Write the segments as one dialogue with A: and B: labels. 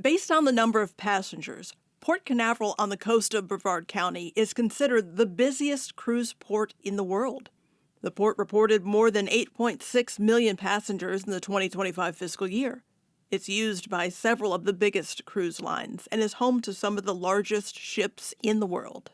A: Based on the number of passengers, Port Canaveral on the coast of Brevard County is considered the busiest cruise port in the world. The port reported more than 8.6 million passengers in the 2025 fiscal year. It's used by several of the biggest cruise lines and is home to some of the largest ships in the world.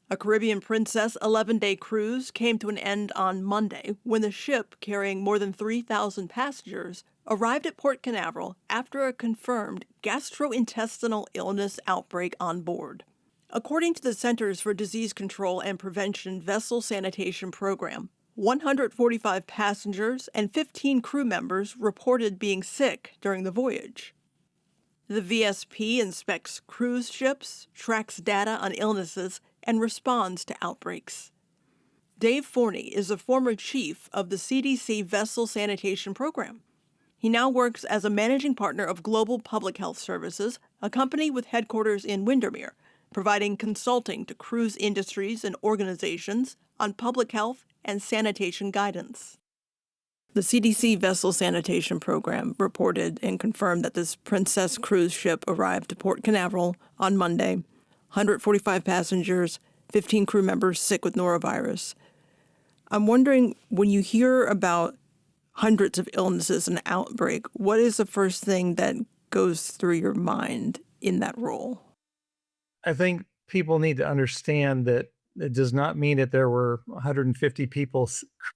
A: A Caribbean Princess 11-day cruise came to an end on Monday when the ship carrying more than 3,000 passengers arrived at Port Canaveral after a confirmed gastrointestinal illness outbreak on board. According to the Centers for Disease Control and Prevention Vessel Sanitation Program, 145 passengers and 15 crew members reported being sick during the voyage. The VSP inspects cruise ships, tracks data on illnesses, and responds to outbreaks. Dave Forney is a former chief of the CDC Vessel Sanitation Program. He now works as a managing partner of Global Public Health Services, a company with headquarters in Windermere, providing consulting to cruise industries and organizations on public health and sanitation guidance. The CDC Vessel Sanitation Program reported and confirmed that this Princess cruise ship arrived to Port Canaveral on Monday. 145 passengers, 15 crew members sick with norovirus. I'm wondering, when you hear about hundreds of illnesses and outbreak, what is the first thing that goes through your mind in that role?
B: I think people need to understand that it does not mean that there were 150 people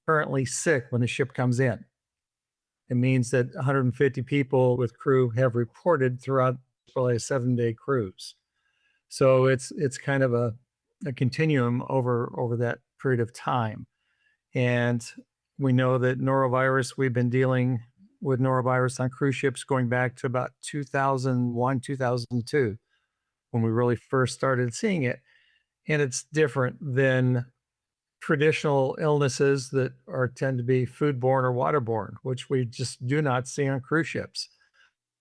B: currently sick when the ship comes in. It means that 150 people with crew have reported throughout probably a 7-day cruise. So it's kind of a continuum over that period of time. And we know that norovirus, we've been dealing with norovirus on cruise ships going back to about 2001, 2002, when we really first started seeing it. And it's different than traditional illnesses that tend to be foodborne or waterborne, which we just do not see on cruise ships.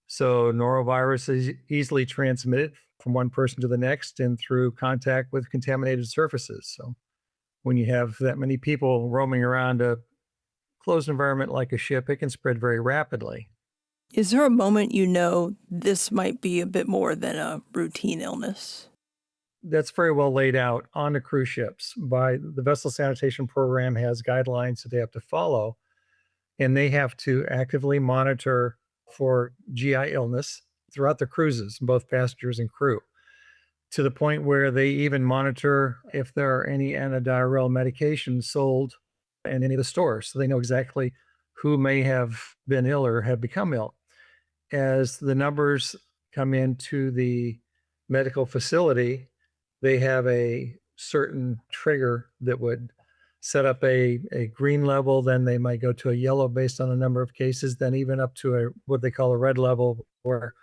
B: So norovirus is easily transmitted from one person to the next and through contact with contaminated surfaces. So when you have that many people roaming around a closed environment like a ship, it can spread very rapidly.
A: Is there a moment you know this might be a bit more than a routine illness?
B: That's very well laid out on the cruise ships. By the Vessel Sanitation Program has guidelines that they have to follow, and they have to actively monitor for GI illness throughout the cruises, both passengers and crew, to the point where they even monitor if there are any antidiarrheal medications sold in any of the stores. So they know exactly who may have been ill or have become ill. As the numbers come into the medical facility, they have a certain trigger that would set up a green level, then they might go to a yellow based on the number of cases, then even up to what they call a red level, where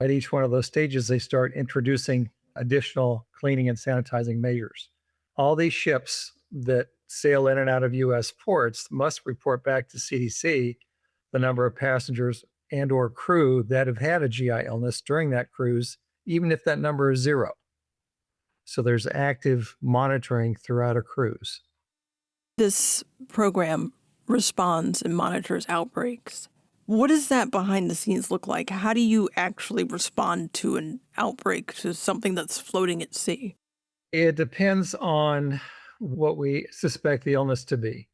B: at each one of those stages, they start introducing additional cleaning and sanitizing measures. All these ships that sail in and out of U.S. ports must report back to CDC the number of passengers and or crew that have had a GI illness during that cruise, even if that number is 0. So there's active monitoring throughout a cruise.
A: This program responds and monitors outbreaks. What does that behind the scenes look like? How do you actually respond to an outbreak, to something that's floating at sea?
B: It depends on what we suspect the illness to be.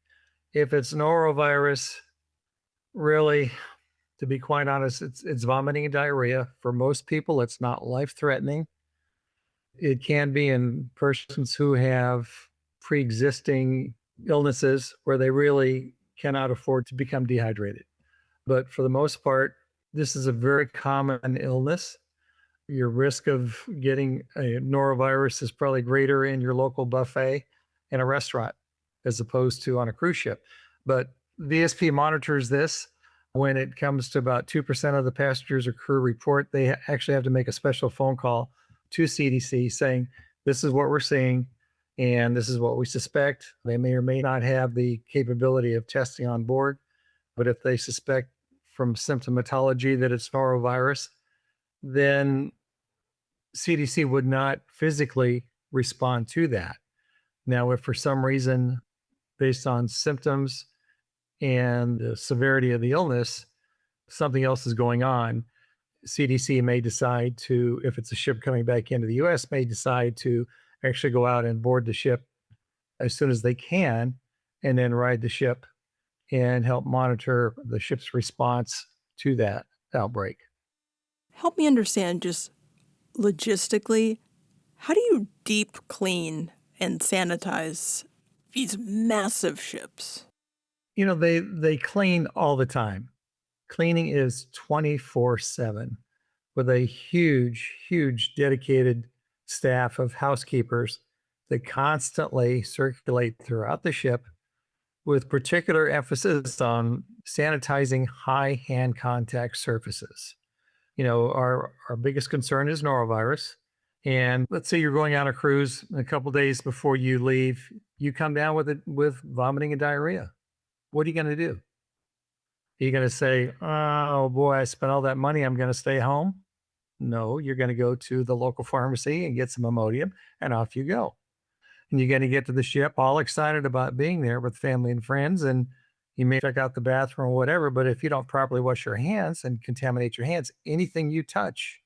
B: If it's norovirus, really, to be quite honest, it's vomiting and diarrhea. For most people, it's not life-threatening. It can be in persons who have pre-existing illnesses where they really cannot afford to become dehydrated. But for the most part, this is a very common illness. Your risk of getting a norovirus is probably greater in your local buffet in a restaurant as opposed to on a cruise ship. But VSP monitors this. When it comes to about 2% of the passengers or crew report, they actually have to make a special phone call to CDC saying, this is what we're seeing and this is what we suspect. They may or may not have the capability of testing on board, but if they suspect from symptomatology that it's norovirus, then CDC would not physically respond to that. Now, if for some reason, based on symptoms and the severity of the illness, something else is going on, CDC may decide to, if it's a ship coming back into the US, may decide to actually go out and board the ship as soon as they can and then ride the ship and help monitor the ship's response to that outbreak.
A: Help me understand just logistically, how do you deep clean and sanitize these massive ships?
B: They clean all the time. Cleaning is 24/7 with a huge dedicated staff of housekeepers that constantly circulate throughout the ship with particular emphasis on sanitizing high hand contact surfaces. Our biggest concern is norovirus. And let's say you're going on a cruise a couple days before you leave, you come down with vomiting and diarrhea. What are you going to do? Are you going to say, "Oh boy, I spent all that money. I'm going to stay home"? No, you're going to go to the local pharmacy and get some Imodium, and off you go. And you're going to get to the ship all excited about being there with family and friends. And you may check out the bathroom or whatever, but if you don't properly wash your hands and contaminate your hands, anything you touch,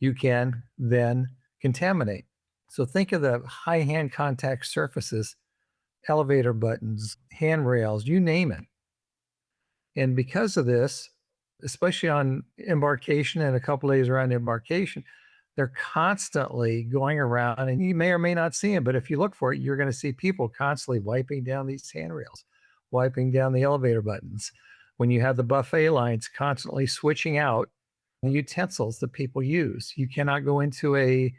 B: you can then contaminate. So think of the high hand contact surfaces, elevator buttons, handrails, you name it. And because of this, especially on embarkation and a couple days around embarkation, they're constantly going around, and you may or may not see them, but if you look for it, you're going to see people constantly wiping down these handrails, wiping down the elevator buttons. When you have the buffet lines constantly switching out the utensils that people use, you cannot go into a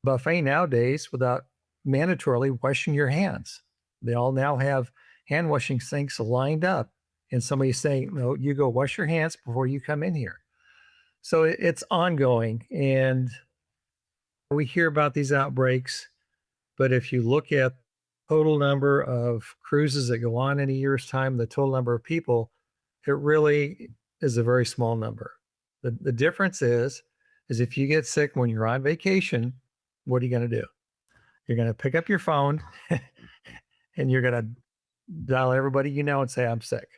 B: buffet nowadays without mandatorily washing your hands. They all now have hand washing sinks lined up, and somebody's saying, "No, you go wash your hands before you come in here." So it's ongoing, and we hear about these outbreaks, but if you look at total number of cruises that go on in a year's time, the total number of people, it really is a very small number. The difference is if you get sick when you're on vacation, what are you going to do? You're going to pick up your phone and you're going to dial everybody you know and say, "I'm sick."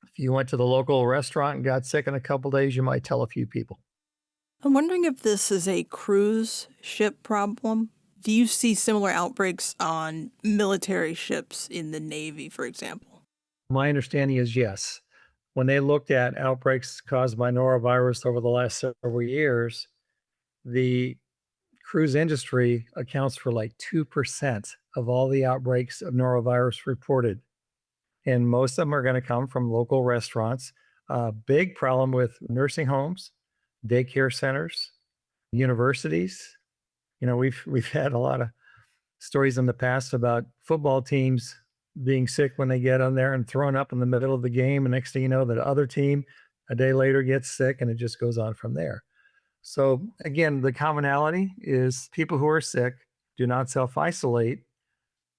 B: If you went to the local restaurant and got sick in a couple days, you might tell a few people.
A: I'm wondering if this is a cruise ship problem. Do you see similar outbreaks on military ships in the Navy, for example?
B: My understanding is yes. When they looked at outbreaks caused by norovirus over the last several years, the cruise industry accounts for like 2% of all the outbreaks of norovirus reported. And most of them are going to come from local restaurants. Big problem with nursing homes, daycare centers, universities. We've had a lot of stories in the past about football teams being sick when they get on there and thrown up in the middle of the game. And next thing you know, the other team a day later gets sick, and it just goes on from there. So again, the commonality is people who are sick do not self-isolate.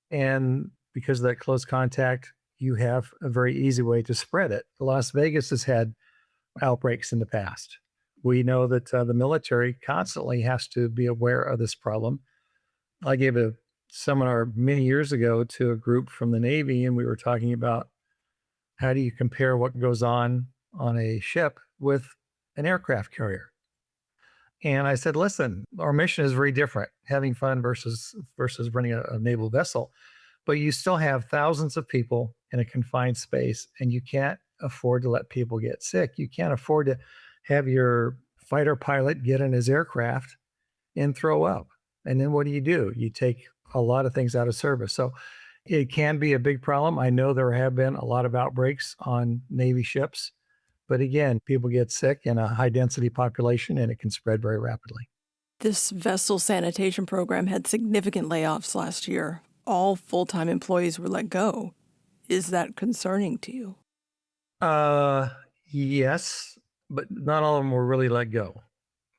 B: And because of that close contact, you have a very easy way to spread it. Las Vegas has had outbreaks in the past. We know that the military constantly has to be aware of this problem. I gave a seminar many years ago to a group from the Navy, and we were talking about how do you compare what goes on a ship with an aircraft carrier. And I said, listen, our mission is very different, having fun versus running a naval vessel. But you still have thousands of people in a confined space, and you can't afford to let people get sick. You can't afford to have your fighter pilot get in his aircraft and throw up. And then what do? You take a lot of things out of service. So it can be a big problem. I know there have been a lot of outbreaks on Navy ships. But again, people get sick in a high density population and it can spread very rapidly.
A: This vessel sanitation program had significant layoffs last year. All full-time employees were let go. Is that concerning to you?
B: Uh, yes, but not all of them were really let go.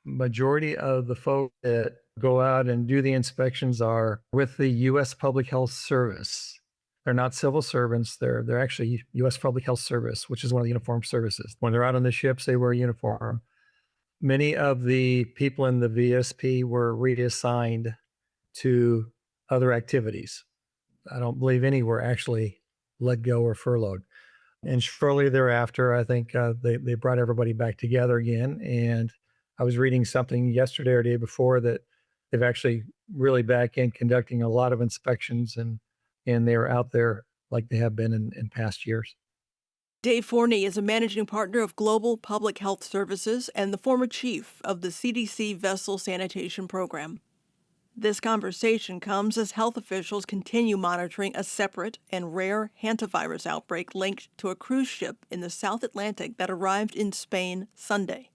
B: Majority of the folks that go out and do the inspections are with the U.S. Public Health Service. They're not civil servants. They're actually U.S. Public Health Service, which is one of the uniformed services. When they're out on the ships, they wear a uniform. Many of the people in the VSP were reassigned to other activities. I don't believe any were actually let go or furloughed. And shortly thereafter, I think they brought everybody back together again. And I was reading something yesterday or day before that they've actually really back in conducting a lot of inspections, and they're out there like they have been in past years.
A: Dave Forney is a managing partner of Global Public Health Services and the former chief of the CDC Vessel Sanitation Program. This conversation comes as health officials continue monitoring a separate and rare hantavirus outbreak linked to a cruise ship in the South Atlantic that arrived in Spain Sunday.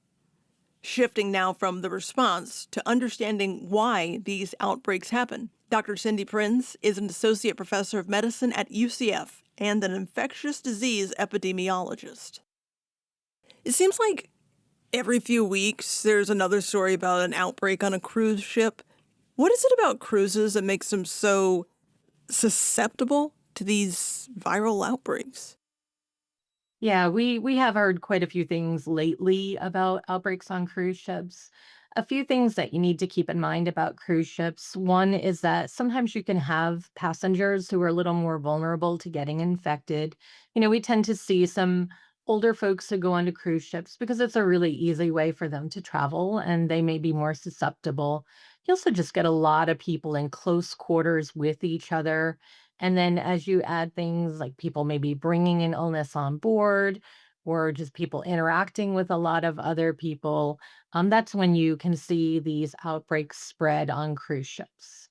A: Shifting now from the response to understanding why these outbreaks happen, Dr. Cindy Prinz is an associate professor of medicine at UCF and an infectious disease epidemiologist. It seems like every few weeks there's another story about an outbreak on a cruise ship. What is it about cruises that makes them so susceptible to these viral outbreaks?
C: Yeah, we have heard quite a few things lately about outbreaks on cruise ships. A few things that you need to keep in mind about cruise ships. One is that sometimes you can have passengers who are a little more vulnerable to getting infected. We tend to see some older folks who go onto cruise ships because it's a really easy way for them to travel and they may be more susceptible. You also just get a lot of people in close quarters with each other, and then as you add things like people maybe bringing an illness on board or just people interacting with a lot of other people, that's when you can see these outbreaks spread on cruise ships.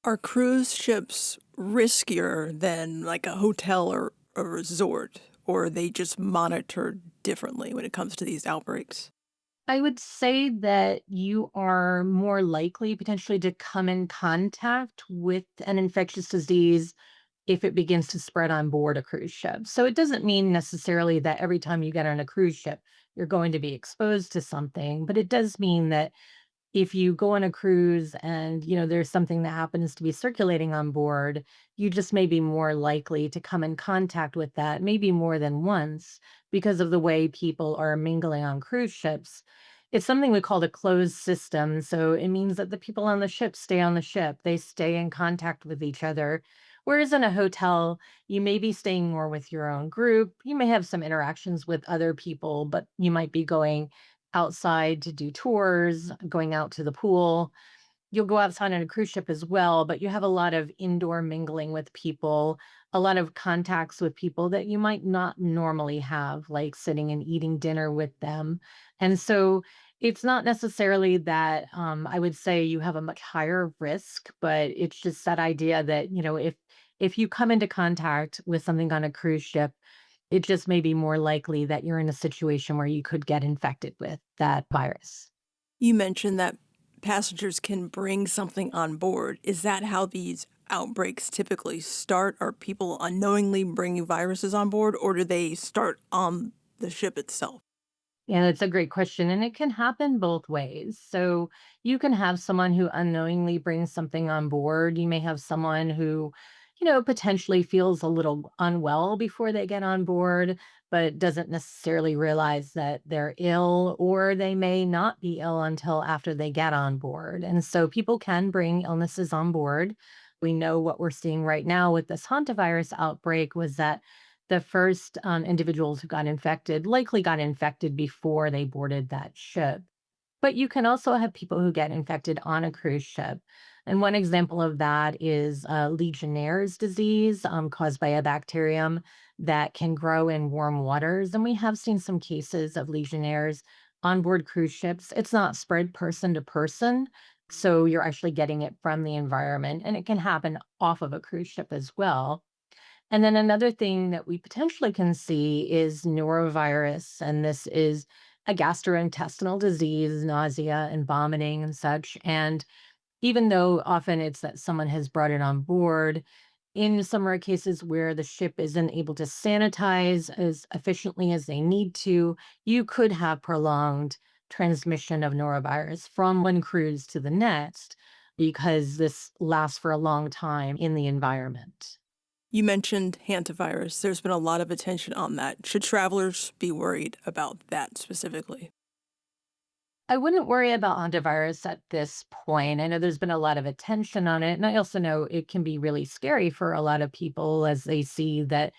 A: Are cruise ships riskier than like a hotel or a resort, or are they just monitored differently when it comes to these outbreaks?
C: I would say that you are more likely potentially to come in contact with an infectious disease if it begins to spread on board a cruise ship. So it doesn't mean necessarily that every time you get on a cruise ship, you're going to be exposed to something, but it does mean that if you go on a cruise and, there's something that happens to be circulating on board, you just may be more likely to come in contact with that, maybe more than once, because of the way people are mingling on cruise ships. It's something we call a closed system. So it means that the people on the ship stay on the ship, they stay in contact with each other. Whereas in a hotel, you may be staying more with your own group. You may have some interactions with other people, but you might be going outside to do tours, going out to the pool. You'll go outside on a cruise ship as well, but you have a lot of indoor mingling with people, a lot of contacts with people that you might not normally have, like sitting and eating dinner with them. And so it's not necessarily that I would say you have a much higher risk, but it's just that idea that, if you come into contact with something on a cruise ship, it just may be more likely that you're in a situation where you could get infected with that virus.
A: You mentioned that passengers can bring something on board. Is that how these outbreaks typically start? Are people unknowingly bringing viruses on board, or do they start on the ship itself?
C: Yeah, that's a great question. And it can happen both ways. So you can have someone who unknowingly brings something on board. You may have someone who, potentially feels a little unwell before they get on board, but doesn't necessarily realize that they're ill, or they may not be ill until after they get on board. And so people can bring illnesses on board. We know what we're seeing right now with this hantavirus outbreak was that the first, individuals who got infected likely got infected before they boarded that ship. But you can also have people who get infected on a cruise ship. And one example of that is Legionnaire's disease, caused by a bacterium that can grow in warm waters. And we have seen some cases of Legionnaires on board cruise ships. It's not spread person to person. So you're actually getting it from the environment, and it can happen off of a cruise ship as well. And then another thing that we potentially can see is norovirus, and this is a gastrointestinal disease, nausea and vomiting and such. And even though often it's that someone has brought it on board, in some rare cases where the ship isn't able to sanitize as efficiently as they need to, you could have prolonged transmission of norovirus from one cruise to the next because this lasts for a long time in the environment.
A: You mentioned hantavirus. There's been a lot of attention on that. Should travelers be worried about that specifically?
C: I wouldn't worry about antivirus at this point. I know there's been a lot of attention on it. And I also know it can be really scary for a lot of people as they see that,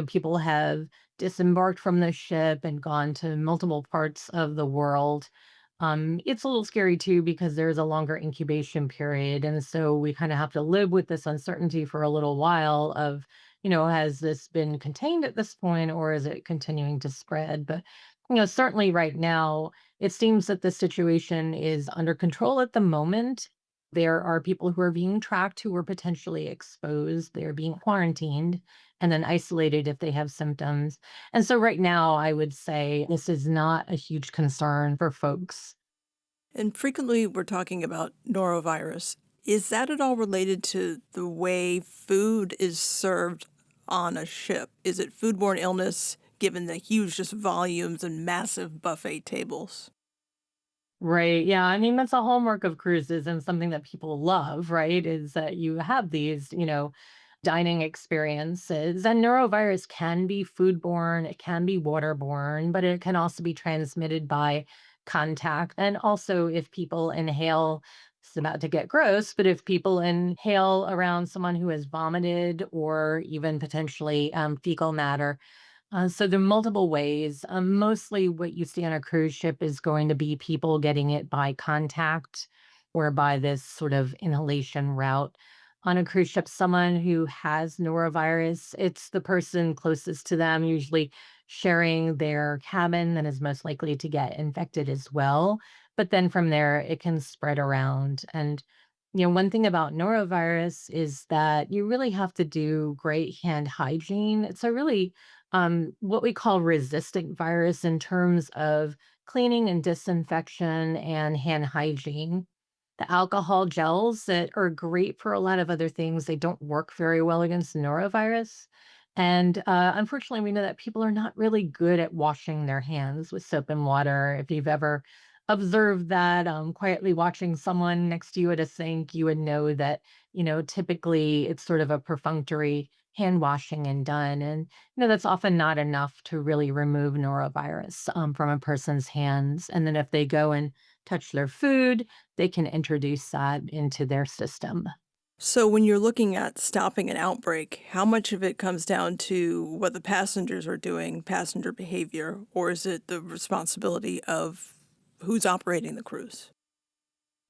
C: people have disembarked from the ship and gone to multiple parts of the world. It's a little scary too because there's a longer incubation period. And so we kind of have to live with this uncertainty for a little while of, has this been contained at this point or is it continuing to spread? But, certainly right now, it seems that the situation is under control at the moment. There are people who are being tracked who are potentially exposed. They're being quarantined and then isolated if they have symptoms. And so right now, I would say this is not a huge concern for folks.
A: And frequently we're talking about norovirus. Is that at all related to the way food is served on a ship? Is it foodborne illness given the huge just volumes and massive buffet tables?
C: Right. Yeah. I mean, that's a hallmark of cruises and something that people love, right? Is that you have these, dining experiences. And neurovirus can be foodborne, it can be waterborne, but it can also be transmitted by contact. And also, if people inhale, it's about to get gross, but if people inhale around someone who has vomited or even potentially fecal matter, so there are multiple ways. Mostly what you see on a cruise ship is going to be people getting it by contact or by this sort of inhalation route. On a cruise ship, someone who has norovirus, it's the person closest to them, usually sharing their cabin, that is most likely to get infected as well. But then from there, it can spread around. And one thing about norovirus is that you really have to do great hand hygiene. It's a really what we call resistant virus in terms of cleaning and disinfection and hand hygiene. The alcohol gels that are great for a lot of other things, they don't work very well against norovirus. And unfortunately, we know that people are not really good at washing their hands with soap and water. If you've ever observed that quietly watching someone next to you at a sink, you would know that, typically it's sort of a perfunctory hand washing and done. And, that's often not enough to really remove norovirus from a person's hands. And then if they go and touch their food, they can introduce that into their system.
A: So, when you're looking at stopping an outbreak, how much of it comes down to what the passengers are doing, passenger behavior, or is it the responsibility of who's operating the cruise?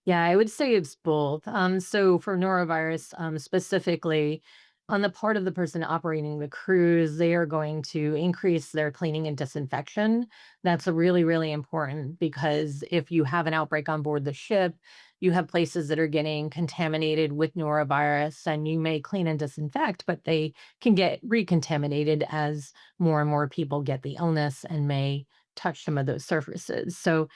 C: Yeah, I would say it's both. So for norovirus, specifically, on the part of the person operating the cruise, they are going to increase their cleaning and disinfection. That's a really, really important because if you have an outbreak on board the ship, you have places that are getting contaminated with norovirus, and you may clean and disinfect, but they can get recontaminated as more and more people get the illness and may touch some of those surfaces. So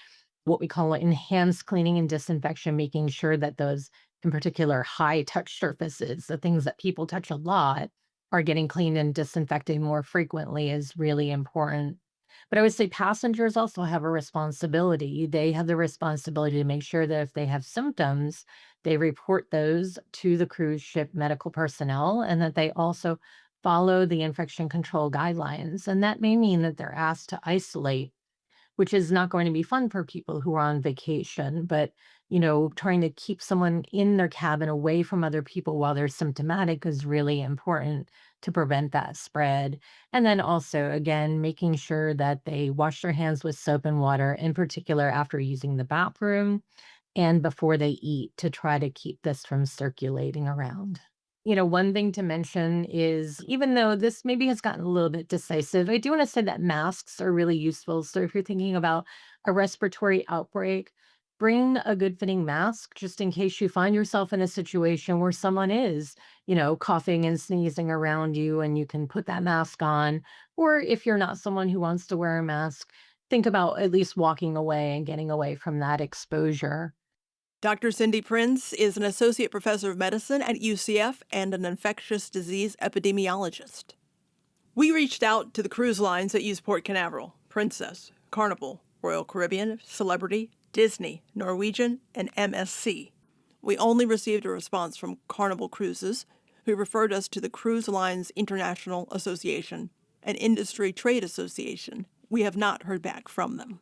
C: what we call enhanced cleaning and disinfection, making sure that those, in particular, high touch surfaces, the things that people touch a lot, are getting cleaned and disinfected more frequently is really important. But I would say passengers also have a responsibility. They have the responsibility to make sure that if they have symptoms, they report those to the cruise ship medical personnel and that they also follow the infection control guidelines. And that may mean that they're asked to isolate, which is not going to be fun for people who are on vacation, but trying to keep someone in their cabin away from other people while they're symptomatic is really important to prevent that spread. And then also, again, making sure that they wash their hands with soap and water, in particular after using the bathroom and before they eat to try to keep this from circulating around. One thing to mention is even though this maybe has gotten a little bit decisive, I do want to say that masks are really useful. So if you're thinking about a respiratory outbreak, bring a good fitting mask just in case you find yourself in a situation where someone is, coughing and sneezing around you and you can put that mask on. Or if you're not someone who wants to wear a mask, think about at least walking away and getting away from that exposure.
A: Dr. Cindy Prince is an associate professor of medicine at UCF and an infectious disease epidemiologist. We reached out to the cruise lines that use Port Canaveral: Princess, Carnival, Royal Caribbean, Celebrity, Disney, Norwegian, and MSC. We only received a response from Carnival Cruises, who referred us to the Cruise Lines International Association, an industry trade association. We have not heard back from them.